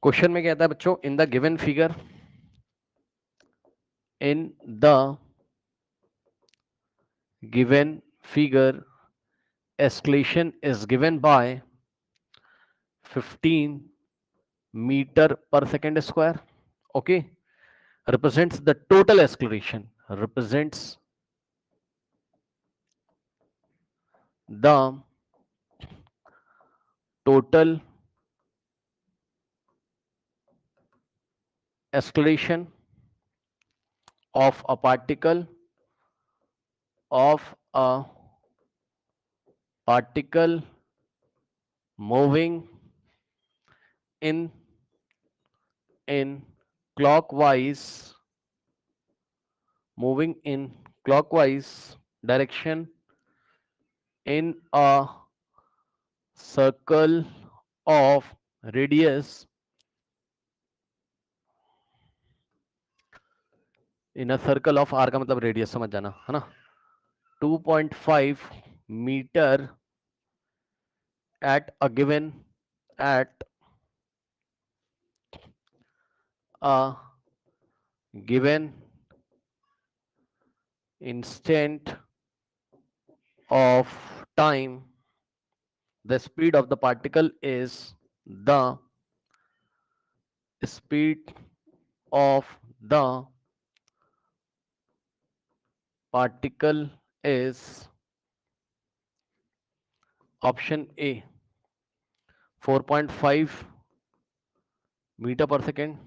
Question में कहता है बच्चों, इन the given figure, in the given figure escalation is given by 15 meter per second square. Okay, represents the total acceleration, represents the total acceleration of a particle, of a particle moving in in clockwise, moving in clockwise direction in a circle of radius, in a circle of R का मतलब radius समझ जाना है ना, 2.5 metre at a given, at a given instant of time, the speed of the particle is the speed of the particle is option A 4.5 meter per second,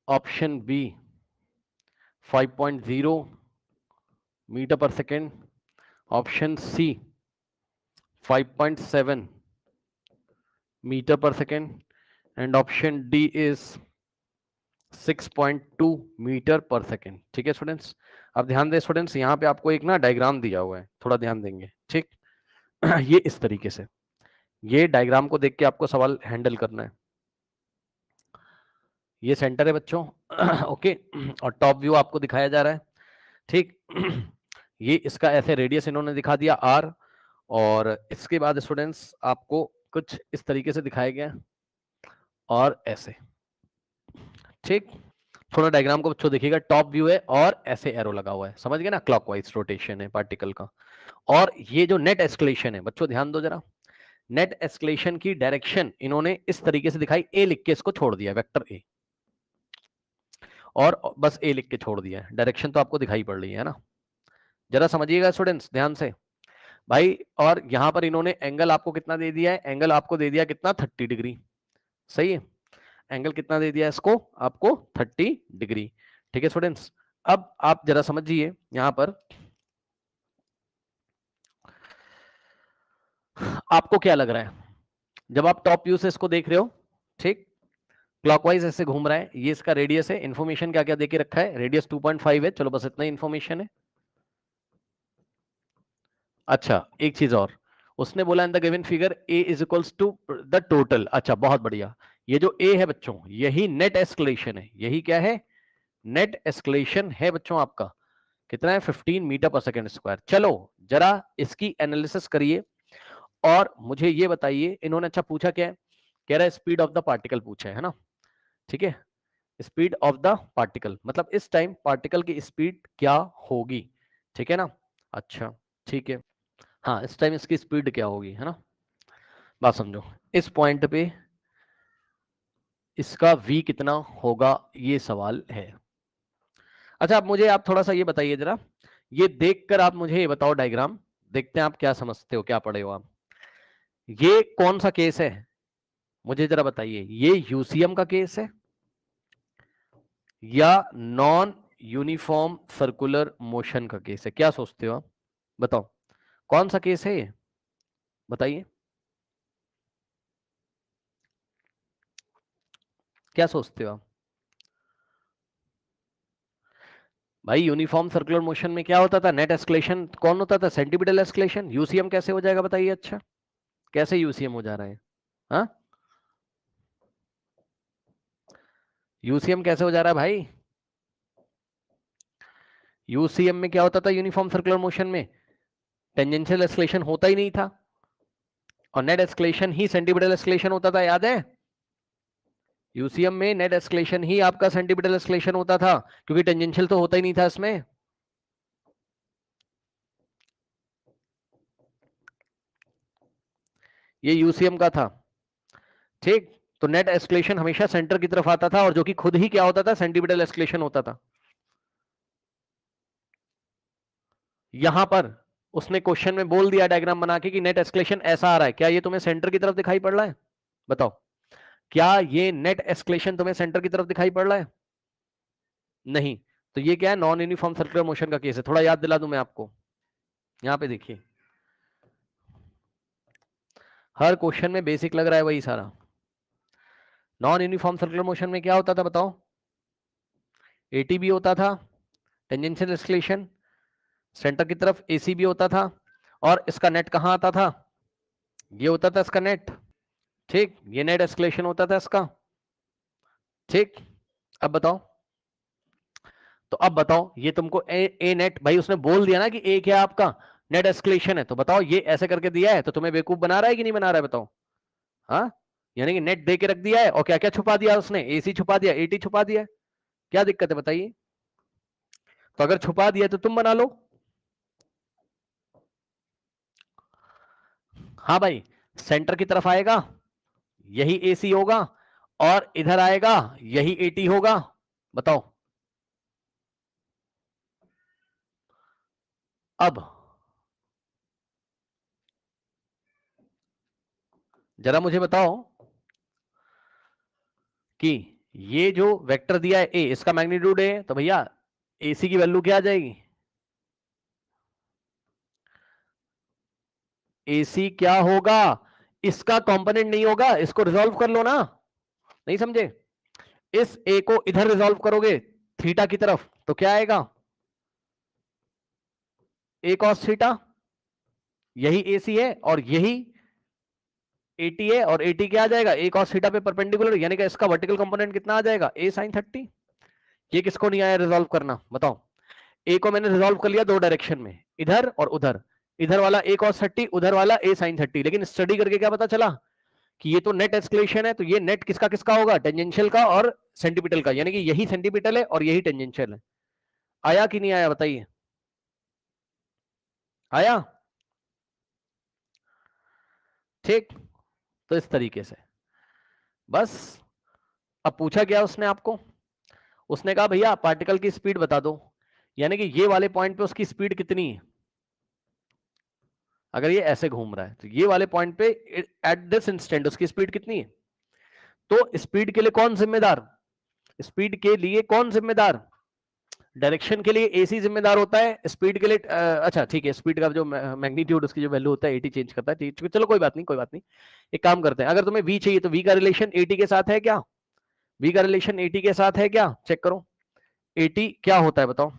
option B 5.0 meter per second, option C 5.7 meter per second, and option D is 6.2 metre पर second. ठीक है students, अब ध्यान दें students, यहाँ पे आपको एक ना डायग्राम दिया हुआ है, थोड़ा ध्यान देंगे। ठीक ये इस तरीके से, ये डायग्राम को देख के आपको सवाल हैंडल करना है। ये सेंटर है बच्चों ओके, और टॉप व्यू आपको दिखाया जा रहा है। ठीक ये इसका ऐसे रेडियस इन्होंने दिखा दिया आर, और इसके बाद स्टूडेंट्स आपको कुछ इस तरीके से दिखाया गया और ऐसे। ठीक, थोड़ा डायग्राम को बच्चों देखिएगा, टॉप व्यू है और ऐसे एरो लगा हुआ है, समझ गए ना, क्लॉकवाइज रोटेशन है पार्टिकल का। और ये जो नेट एस्केलेशन है बच्चों ध्यान दो जरा, नेट एस्केलेशन की डायरेक्शन इन्होंने इस तरीके से दिखाई, ए लिख के इसको छोड़ दिया, वेक्टर ए, और बस ए लिख के छोड़ दिया है, डायरेक्शन तो आपको दिखाई पड़ रही है ना। जरा समझिएगा स्टूडेंट्स ध्यान से भाई, और यहां पर इन्होंने एंगल आपको कितना दे दिया है, एंगल आपको दे दिया कितना, 30 डिग्री। सही है, एंगल कितना दे दिया इसको आपको, 30 डिग्री। ठीक है स्टूडेंट्स, अब आप जरा समझिए यहां पर आपको क्या लग रहा है जब आप टॉप व्यू से इसको देख रहे हो। ठीक, क्लॉकवाइज ऐसे घूम रहा है, ये इसका रेडियस है, इन्फॉर्मेशन क्या क्या देके रखा है, रेडियस 2.5 है, चलो बस इतना ही इन्फॉर्मेशन है। अच्छा एक चीज और, उसने बोला in the given figure A is equals to the total. अच्छा बहुत बढ़िया, ये जो ए है बच्चों यही नेट एस्केलेशन है, यही क्या है, नेट एस्केलेशन है बच्चों आपका, कितना है, 15 मीटर पर सेकेंड स्क्वायर। चलो जरा इसकी एनालिसिस करिए और मुझे ये बताइए, इन्होंने अच्छा पूछा क्या है, कह रहा है स्पीड ऑफ द पार्टिकल पूछा है ना। ठीक है, स्पीड ऑफ द पार्टिकल मतलब इस टाइम पार्टिकल की स्पीड क्या होगी। ठीक है ना, अच्छा ठीक है, हाँ इस टाइम इसकी स्पीड क्या होगी, है ना। बात समझो, इस पॉइंट पे इसका v कितना होगा, ये सवाल है। अच्छा अब मुझे आप थोड़ा सा ये बताइए जरा, ये देखकर आप मुझे ये बताओ, डायग्राम देखते हैं आप क्या समझते हो, क्या पढ़े हो आप। ये कौन सा केस है मुझे जरा बताइए, ये यूसीएम का केस है या नॉन यूनिफॉर्म सर्कुलर मोशन का केस है, क्या सोचते हो आप, बताओ कौन सा केस है ये, बताइए क्या सोचते हो आप। भाई यूनिफॉर्म सर्कुलर मोशन में क्या होता था, नेट एस्केलेशन कौन होता था, सेंटीमीटर एस्केलेशन। यूसीएम कैसे हो जाएगा बताइए, अच्छा कैसे यूसीएम हो जा रहा है, हाँ यूसीएम कैसे हो जा रहा है भाई। यूसीएम में क्या होता था, यूनिफॉर्म सर्कुलर मोशन में टेंजेंशियल एस्केलेशन होता ही नहीं था, और नेट एस्केलेशन ही सेंटीमीटर एस्केलेशन होता था, याद है। यूसीएम में नेट एस्केलेशन ही आपका सेंटीमीटर एस्केलेशन होता था, क्योंकि टेंजेंशियल तो होता ही नहीं था इसमें। ये यूसीएम का था, ठीक। तो नेट एस्केलेशन हमेशा सेंटर की तरफ आता था, और जो कि खुद ही क्या होता था, सेंटीमीटर एस्केलेशन होता था। यहां पर उसने क्वेश्चन में बोल दिया डायग्राम बना के कि नेट एस्केलेशन ऐसा आ रहा है, क्या ये तुम्हें सेंटर की तरफ दिखाई पड़ रहा है? बताओ, क्या ये नेट एस्केलेशन तुम्हें सेंटर की तरफ दिखाई पड़ रहा है? नहीं। तो ये क्या है, नॉन यूनिफॉर्म सर्कुलर मोशन का केस है। थोड़ा याद दिला दूं मैं आपको, यहां पे देखिए, हर क्वेश्चन में बेसिक लग रहा है वही सारा। नॉन यूनिफॉर्म सर्कुलर मोशन में क्या होता था बताओ? एटी भी होता था, टेंजेंशियल एस्केलेशन, सेंटर की तरफ एसी भी होता था, और इसका नेट कहां आता था? ये होता था इसका नेट, ठीक। ये नेट एस्केलेशन होता था इसका, ठीक। अब बताओ, तो अब बताओ, ये तुमको ए नेट, भाई उसने बोल दिया ना कि ए क्या आपका नेट एस्केलेशन है, तो बताओ ये ऐसे करके दिया है तो तुम्हें बेवकूफ बना रहा है कि नहीं बना रहा है? बताओ। हाँ, यानी कि नेट दे के रख दिया है, और क्या क्या छुपा दिया उसने? एसी छुपा दिया, एटी छुपा दिया, क्या दिक्कत है बताइए? तो अगर छुपा दिया तो तुम बना लो। हाँ भाई, सेंटर की तरफ आएगा यही एसी होगा, और इधर आएगा यही एटी होगा। बताओ। अब जरा मुझे बताओ कि ये जो वेक्टर दिया है ए, इसका मैग्नीट्यूड ए, तो भैया एसी की वैल्यू क्या आ जाएगी? एसी क्या होगा? इसका कंपोनेंट नहीं होगा, इसको रिजॉल्व कर लो ना। नहीं समझे? इस ए को इधर रिजॉल्व करोगे थीटा की तरफ, तो क्या आएगा? ए कॉस थीटा, यही एसी है और यही एटी है, और एटी क्या आ जाएगा? ए कॉस थीटा पे परपेंडिकुलर, यानी कि इसका वर्टिकल कंपोनेंट कितना आ जाएगा? ए साइन 30। ये किसको नहीं आया रिजॉल्व करना बताओ? ए को मैंने रिजॉल्व कर लिया दो डायरेक्शन में, इधर और उधर, इधर वाला ए कॉस 30, उधर वाला ए साइन 30, लेकिन स्टडी करके क्या पता चला कि ये तो नेट एस्केलेशन है, तो ये नेट किसका किसका होगा? टेंजेंशियल का और सेंटीमीटर का, यानी कि यही सेंटीमीटर है और यही टेंजेंशियल है। आया कि नहीं आया बताइए? आया, ठीक। तो इस तरीके से बस। अब पूछा क्या उसने आपको? उसने कहा भैया पार्टिकल की स्पीड बता दो, यानी कि ये वाले पॉइंट पे उसकी स्पीड कितनी है। अगर ये ऐसे घूम रहा है तो ये वाले पॉइंट पे एट दिस इंस्टेंट उसकी स्पीड कितनी है? तो स्पीड के लिए कौन जिम्मेदार? स्पीड के लिए कौन जिम्मेदार? डायरेक्शन के लिए एसी जिम्मेदार होता है, स्पीड के लिए अच्छा ठीक है, स्पीड का जो मैग्नीट्यूड उसकी जो वैल्यू होता है एटी चेंज करता है, ठीक। चलो कोई बात नहीं, कोई बात नहीं। एक काम करते हैं, अगर तुम्हें वी चाहिए तो वी का रिलेशन एटी के साथ है क्या? वी का रिलेशन एटी के साथ है क्या? चेक करो। एटी क्या होता है बताओ?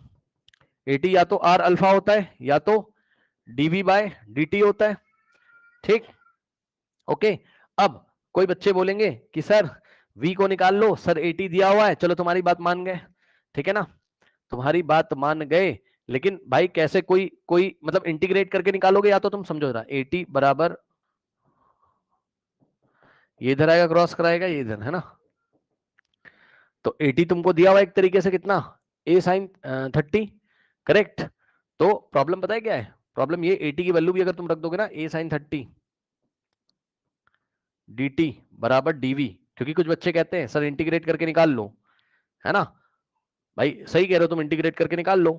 एटी या तो आर अल्फा होता है, या तो डीवी बाय डी होता है, ठीक। ओके। अब कोई बच्चे बोलेंगे कि सर वी को निकाल लो, सर एटी दिया हुआ है, चलो तुम्हारी बात मान गए, ठीक है ना, तुम्हारी बात मान गए। लेकिन भाई कैसे कोई कोई मतलब इंटीग्रेट करके निकालोगे, या तो तुम समझो जरा, एटी बराबर ये इधर आएगा, क्रॉस कराएगा ये इधर, है ना। तो एटी तुमको दिया हुआ एक तरीके से कितना? ए साइन 30, करेक्ट। तो प्रॉब्लम पता है क्या है? प्रॉब्लम ये एटी की वैल्यू भी अगर तुम रख दोगे ना, ए साइन 30 dt बराबर dv, क्योंकि कुछ बच्चे कहते हैं सर इंटीग्रेट करके निकाल लो, है ना। भाई सही कह रहे हो, तुम इंटीग्रेट करके निकाल लो,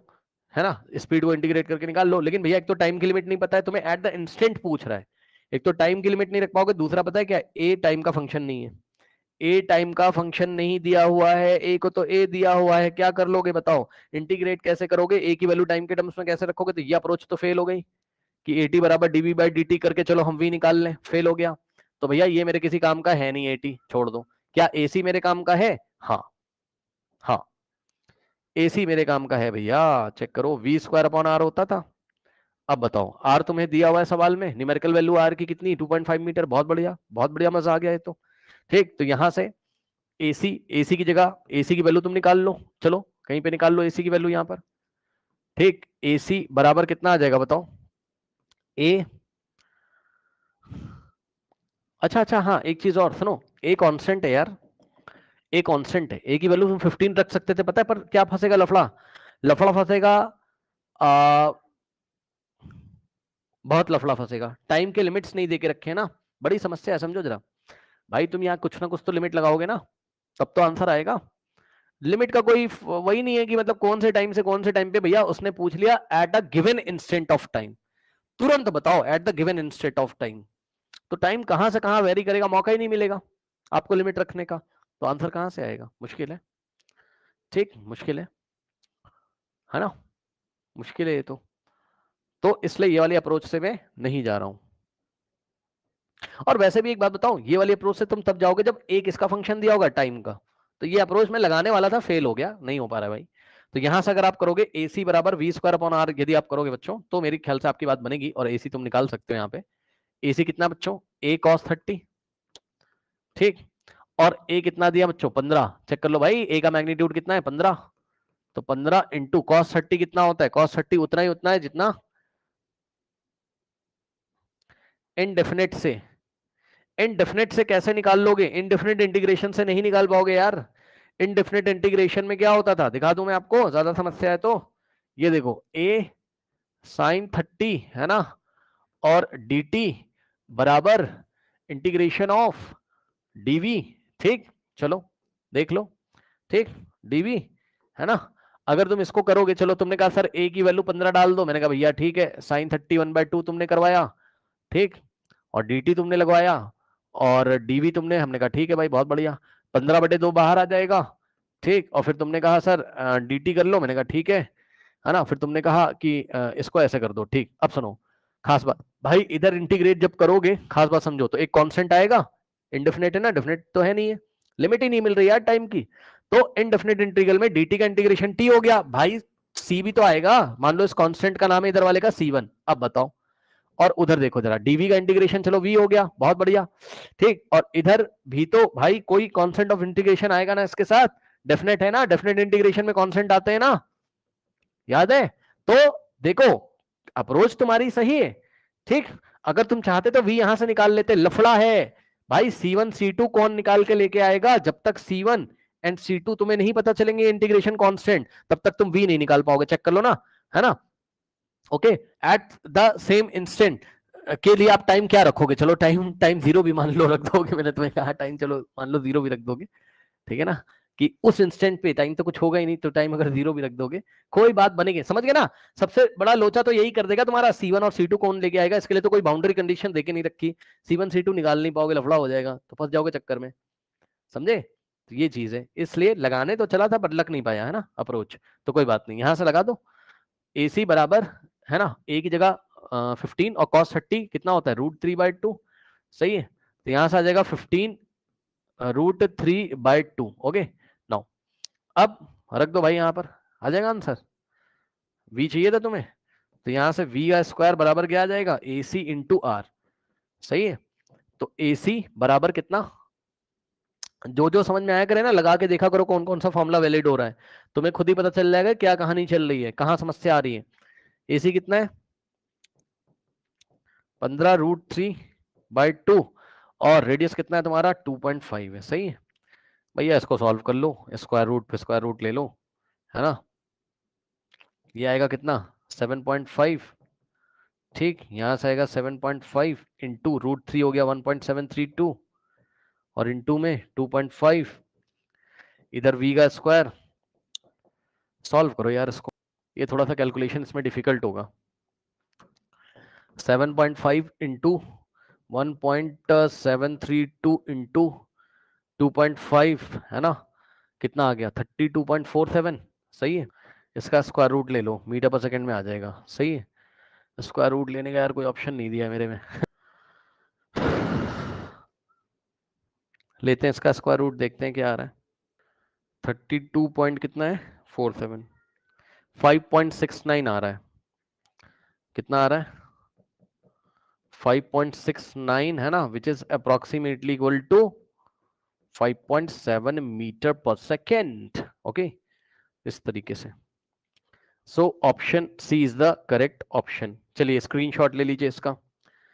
है ना, स्पीड को इंटीग्रेट करके निकाल लो, लेकिन भैया एक तो टाइम की लिमिट नहीं पता है तुम्हें, एट द इंस्टेंट पूछ रहा है। एक तो टाइम की लिमिट नहीं रख पाओगे, दूसरा पता है क्या, ए टाइम का फंक्शन नहीं है। ए टाइम का फंक्शन नहीं दिया हुआ है, ए को तो ए दिया हुआ है, क्या कर लोगे बताओ? इंटीग्रेट कैसे करोगे? ए की वैल्यू टाइम के टर्म्स में कैसे रखोगे? तो ये अप्रोच तो फेल हो गई कि एटी बराबर डीवी बाई डी करके चलो हम वी निकाल लें, फेल हो गया। तो भैया ये मेरे किसी काम का है नहीं, एटी छोड़ दो। क्या एसी मेरे काम का है? हाँ, हाँ, एसी मेरे काम का है भैया। चेक करो, वी स्क्वायर अपॉन आर होता था। अब बताओ, आर तुम्हें दिया हुआ है सवाल में, न्यूमेरिकल वैल्यू आर की कितनी? 2.5 मीटर। बहुत बढ़िया, बहुत बढ़िया, मजा आ गया है तो। ठीक, तो यहां से एसी, एसी की जगह एसी की वैल्यू तुम निकाल लो, चलो कहीं पे निकाल लो एसी की वैल्यू यहां पर। ठीक, एसी बराबर कितना आ जाएगा बताओ? ए, अच्छा अच्छा, हाँ एक चीज और सुनो, ए कांस्टेंट है यार, ए कांस्टेंट है, ए की वैल्यू तुम 15 रख सकते थे, पता है, पर क्या फंसेगा लफड़ा, लफड़ा फंसेगा, बहुत लफड़ा फंसेगा, टाइम के लिमिट्स नहीं देके रखे हैं ना, बड़ी समस्या है, समझो जरा भाई, तुम यहाँ कुछ ना कुछ तो लिमिट लगाओगे ना, तब तो आंसर आएगा। लिमिट का कोई वही नहीं है कि मतलब कौन से टाइम से कौन से टाइम पे, भैया उसने पूछ लिया at a given instant of time, तुरंत बताओ at the given instant of time, तो टाइम कहां से कहां वेरी करेगा, मौका ही नहीं मिलेगा आपको लिमिट रखने का, तो आंसर कहां से आएगा, मुश्किल है, ठीक, मुश्किल है ना, मुश्किल है ये तो इसलिए ये वाली अप्रोच से मैं नहीं जा रहा हूं। और वैसे भी एक बात बताऊं, ये वाली अप्रोच से तुम तब जाओगे जब एक इसका फंक्शन दिया होगा टाइम का, तो ये अप्रोच में लगाने वाला था, फेल हो गया, नहीं हो पा रहा है भाई। तो यहां से अगर आप करोगे AC बराबर v² यदि आप करोगे बच्चों, तो मेरे ख्याल से आपकी बात बनेगी, और AC तुम निकाल सकते हो यहाँ पे, AC कितना बच्चों, a cos 30, ठीक, और a कितना दिया बच्चों 15, चेक कर लो भाई, a का मैग्नीट्यूड कितना है 15, तो 15 इंटू कॉस 30 कितना होता है, कॉस 30 उतना है जितना इनडेफिनेट से, इनडेफिनेट से कैसे निकाल लोगे, इनडेफिनेट इंटीग्रेशन से नहीं निकाल पाओगे यार, इनडेफिनेट इंटीग्रेशन में क्या होता था, दिखा दूं मैं आपको, ज्यादा समस्या है तो, ये देखो a sin 30 है ना, और dt बराबर इंटीग्रेशन ऑफ dv, ठीक, चलो देख लो, ठीक, dv है ना, अगर तुम इसको करोगे, चलो तुमने कहा सर a की वैल्यू 15 डाल दो, मैंने कहा भैया ठीक है, sin 30 1/2 तुमने करवाया, ठीक, और dt तुमने लगवाया, और dv तुमने, हमने कहा ठीक है भाई बहुत बढ़िया, 15/2 बाहर आ जाएगा, ठीक, और फिर तुमने कहा सर dt कर लो, मैंने कहा ठीक है ना, फिर तुमने कहा कि इसको ऐसे कर दो, ठीक, अब सुनो खास बात भाई, इधर इंटीग्रेट जब करोगे, खास बात समझो, तो एक कांस्टेंट आएगा, इनडेफिनेट है ना, डेफिनेट तो है नहीं है, लिमिट ही नहीं मिल रही यार टाइम की, तो इनडेफिनेट इंटीग्रल में dt का इंटीग्रेशन t हो गया भाई, c भी तो आएगा, मान लो इस कांस्टेंट का नाम है इधर वाले का c1, अब बताओ, और उधर देखो जरा, dv का इंटीग्रेशन चलो v हो गया, बहुत बढ़िया, ठीक, और इधर भी तो भाई कोई कांस्टेंट ऑफ इंटीग्रेशन आएगा ना इसके साथ, डेफिनेट है ना, डेफिनेट इंटीग्रेशन में कांस्टेंट आते हैं ना, याद है, तो देखो अप्रोच तुम्हारी सही है, ठीक, अगर तुम चाहते तो v यहां से निकाल लेते, लफड़ा है भाई, C1 C2 कौन निकाल के लेके आएगा, जब तक C1 एंड C2 तुम्हें नहीं पता चलेंगे इंटीग्रेशन कांस्टेंट, तब तक तुम v नहीं निकाल पाओगे, चेक कर लो ना, है ना, okay, at the same instant के लिए आप टाइम क्या रखोगे, चलो टाइम टाइम 0 भी मान लो रख दोगे, मैंने तुम्हें कहा टाइम चलो मान लो 0 भी रख दोगे, ठीक है ना, कि उस इंस्टेंट पे टाइम तो कुछ होगा ही नहीं, तो टाइम अगर 0 भी रख दोगे कोई बात बनेगी, समझ गए ना, सबसे बड़ा लोचा तो यही कर देगा तुम्हारा, C1 और C2 कौन लेके आएगा, इसके लिए तो कोई बाउंड्री कंडीशन देके नहीं रखी, C1 C2 निकाल नहीं पाओगे, लफड़ा हो जाएगा, तो फंस जाओगे चक्कर में, समझे, तो ये चीज है, इसलिए लगाने तो चला था पर लग नहीं पाया, है ना अप्रोच, तो कोई बात नहीं, यहां से लगा दो, AC बराबर है ना, a की जगह 15 और cos 30 कितना होता है, √3/2, सही है, तो यहां से आ जाएगा 15 √3/2, ओके, नाउ अब रख दो भाई, यहां पर आ जाएगा आंसर, v चाहिए था तुम्हें, तो यहां से v का स्क्वायर बराबर क्या आ जाएगा, AC इंटू आर, सही है, तो AC बराबर कितना, जो जो समझ में आया करे ना, लगा के देखा करो कौन कौन सा फॉर्मूला वैलिड हो रहा है, तुम्हें खुद ही पता चल जाएगा क्या कहानी चल रही है, कहाँ समस्या आ रही है, AC कितना है 15 √3/2, और रेडियस कितना है तुम्हारा 2.5 है, सही है भैया, इसको सॉल्व कर लो, स्क्वायर रूट पे स्क्वायर रूट ले लो, है ना, ये आएगा कितना 7.5, ठीक, यहां से आएगा 7.5 इंटू √3 हो गया 1.732, और इंटू में 2.5, इधर v का स्क्वायर, सॉल्व करो यार इसको, ये थोड़ा सा कैलकुलेशन इसमें डिफिकल्ट होगा, 7.5 इंटू 1.732 इंटू 2.5 है ना, कितना आ गया 32.47, सही है, इसका स्क्वायर रूट ले लो, मीटर पर सेकंड में आ जाएगा, सही है, स्क्वायर रूट लेने का यार कोई ऑप्शन नहीं दिया है मेरे में लेते हैं इसका स्क्वायर रूट, देखते हैं क्या आ रहा है, 32 पॉइंट कितना है 47, 5.69 आ रहा है, कितना आ रहा है 5.69 है ना, which is approximately equal to 5.7 metre पर सेकेंड, ओके, इस तरीके से, so option C is the correct option, चलिए स्क्रीनशॉट ले लीजिए इसका।